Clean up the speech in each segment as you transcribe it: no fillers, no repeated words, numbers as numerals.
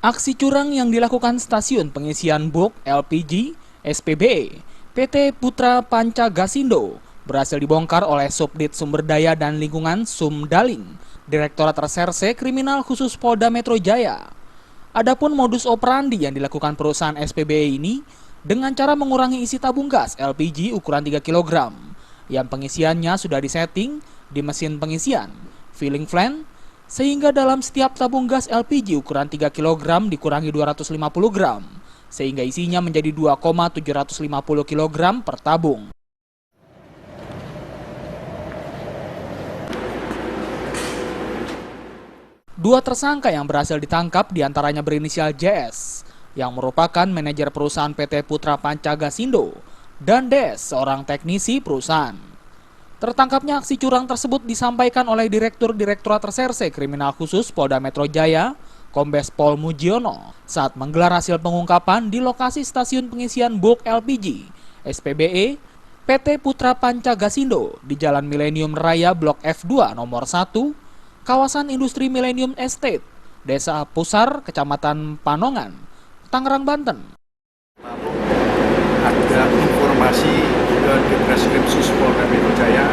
Aksi curang yang dilakukan stasiun pengisian bulk LPG SPBE PT Putra Panca Gasindo berhasil dibongkar oleh Subdit Sumber Daya dan Lingkungan Sumdaling, Direktorat Reserse Kriminal Khusus Polda Metro Jaya. Adapun modus operandi yang dilakukan perusahaan SPBE ini dengan cara mengurangi isi tabung gas LPG ukuran 3 kg yang pengisiannya sudah disetting di mesin pengisian, filling plant, sehingga dalam setiap tabung gas LPG ukuran 3 kg dikurangi 250 gram, sehingga isinya menjadi 2,750 kg per tabung. Dua tersangka yang berhasil ditangkap diantaranya berinisial JS, yang merupakan manajer perusahaan PT Putra Panca Gasindo, dan Des, seorang teknisi perusahaan. Tertangkapnya aksi curang tersebut disampaikan oleh Direktur Direktorat Reserse Kriminal Khusus Polda Metro Jaya, Kombes Pol Mujiono, saat menggelar hasil pengungkapan di lokasi stasiun pengisian bulk LPG SPBE PT Putra Panca Gasindo di Jalan Millennium Raya Blok F2 nomor 1, kawasan Industri Millennium Estate, Desa Pusar, Kecamatan Panongan, Tangerang, Banten. Ada informasi di Treskrim Sus Polda Metro Jaya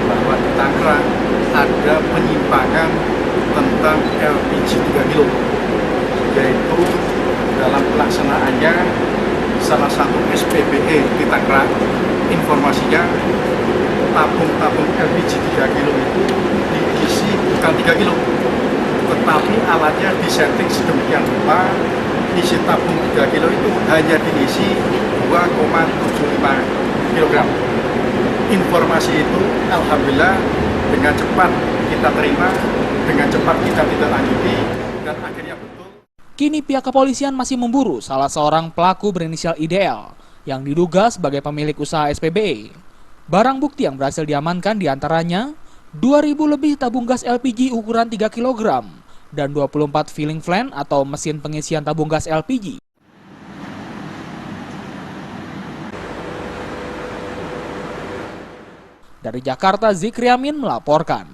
bahwa di Tangerang ada penyimpangan tentang LPG 3 kilo, yaitu dalam pelaksanaannya salah satu SPBE di Tangerang, informasinya tabung-tabung LPG 3 kilo itu diisi bukan 3 kilo, tetapi alatnya disetting sedemikian rupa isi tabung 3 kilo itu hanya diisi 2,75 kg. Informasi itu alhamdulillah dengan cepat kita terima, dengan cepat kita ditindaklanjuti, dan akhirnya betul. Kini pihak kepolisian masih memburu salah seorang pelaku berinisial IDL yang diduga sebagai pemilik usaha SPBE. Barang bukti yang berhasil diamankan diantaranya 2.000 lebih tabung gas LPG ukuran 3 kg dan 24 filling plant atau mesin pengisian tabung gas LPG. Dari Jakarta, Zikri Amin melaporkan.